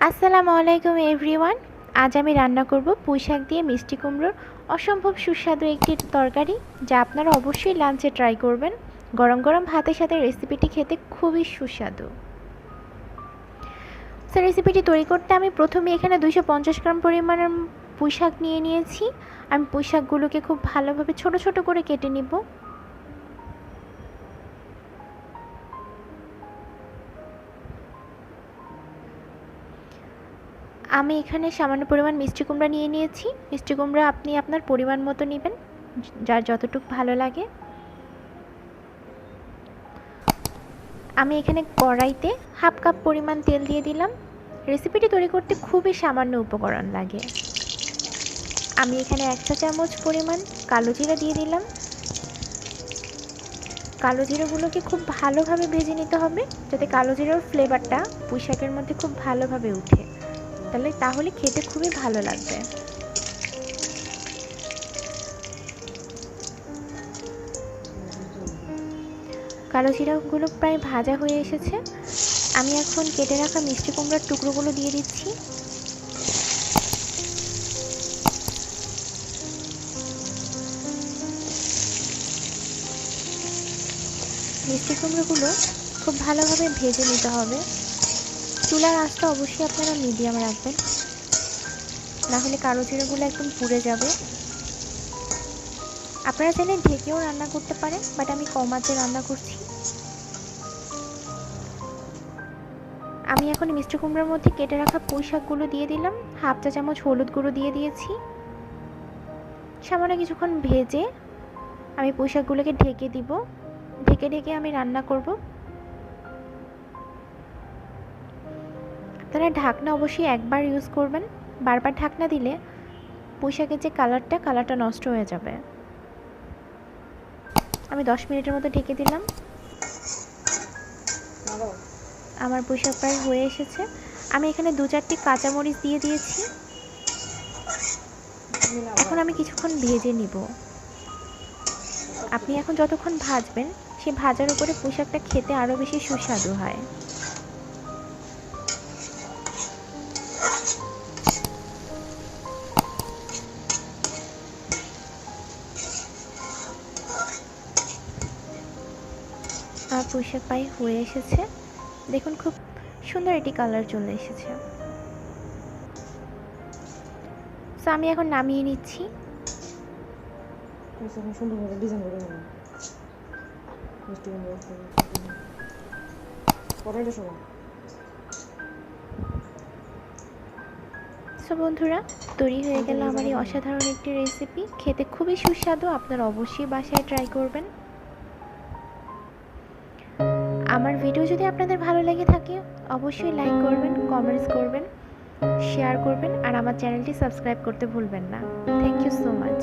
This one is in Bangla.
আসসালামু আলাইকুম এভরিওয়ান। আজ আমি রান্না করব পুঁই শাক দিয়ে মিষ্টি কুমড়োর অসম্ভব সুস্বাদু একটি তরকারি, যা আপনারা অবশ্যই লাঞ্চে ট্রাই করবেন। গরম গরম ভাতের সাথে রেসিপিটি খেতে খুবই সুস্বাদু। রেসিপিটি তৈরি করতে আমি প্রথমে এখানে 250 গ্রাম পরিমাণের পুঁই শাক নিয়ে নিয়েছি। আমি পুঁই শাকগুলোকে খুব ভালোভাবে ছোট ছোট করে কেটে নিব। আমি এখানে সামান্য পরিমাণ মিষ্টি কুমড়া নিয়ে নিয়েছি। মিষ্টি কুমড়া আপনি আপনার পরিমাণ মতো নেবেন, যার যতটুকু ভালো লাগে। আমি এখানে কড়াইতে হাফ কাপ পরিমাণ তেল দিয়ে দিলাম। রেসিপিটি তৈরি করতে খুবই সামান্য উপকরণ লাগে। আমি এখানে 1 চা চামচ পরিমাণ কালো জিরা দিয়ে দিলাম। কালো জিরাগুলোকে খুব ভালোভাবে ভেজে নিতে হবে, যাতে কালো জিরার ফ্লেভারটা পুঁই শাকের মধ্যে খুব ভালোভাবে উঠে, তাহলে খেতে খুবই ভালো লাগবে। কালো জিরাগুলো প্রায় ভাজা হয়ে এসেছে। আমি এখন কেটে রাখা মিষ্টি কুমড়ার টুকরোগুলো দিয়ে দিচ্ছি। মিষ্টি কুমড়োগুলো খুব ভালোভাবে ভেজে নিতে হবে। চুলার আঁচটা অবশ্যই আপনারা মিডিয়াম রাখবেন, না হলে কালো জিরাগুলো একদম পুড়ে যাবে। আপনারা চাইলে ঢেকেও রান্না করতে পারেন, বাট আমি কম আঁচে রান্না করছি। আমি এখন মিষ্টি কুমড়োর মধ্যে কেটে রাখা পুঁই শাকগুলো দিয়ে দিলাম। হাফ চা চামচ হলুদ গুঁড়ো দিয়ে দিয়েছি। সামান্য কিছুক্ষণ ভেজে আমি পুঁই শাকগুলোকে ঢেকে দিব। ঢেকে ঢেকে আমি রান্না করব। আপনারা ঢাকনা অবশ্যই একবার ইউজ করবেন, বারবার ঢাকনা দিলে পুঁই শাকের যে কালারটা নষ্ট হয়ে যাবে। আমি 10 মিনিটের মতো ঢেকে দিলাম। আমার পুঁই শাক প্রায় হয়ে এসেছে। আমি এখানে 2-4টি কাঁচামরিচ দিয়ে দিয়েছি। এখন আমি কিছুক্ষণ ভেজে নিব। আপনি এখন যতক্ষণ ভাজবেন, সেই ভাজার উপরে পুঁই শাকটা খেতে আরও বেশি সুস্বাদু হয়। আর পুঁই শাক প্রায় হয়ে এসেছে। দেখুন খুব সুন্দর একটি কালার চলে এসেছে। তো আমি এখন নামিয়ে নিচ্ছি। সো বন্ধুরা, তৈরি হয়ে গেল আমার এই অসাধারণ একটি রেসিপি। খেতে খুবই সুস্বাদু। আপনারা অবশ্যই বাসায় ট্রাই করবেন। আমার ভিডিও যদি আপনাদের ভালো লেগে থাকে, অবশ্যই লাইক করবেন, কমেন্টস করবেন, শেয়ার করবেন, আর আমার চ্যানেলটি সাবস্ক্রাইব করতে ভুলবেন না। Thank you so much.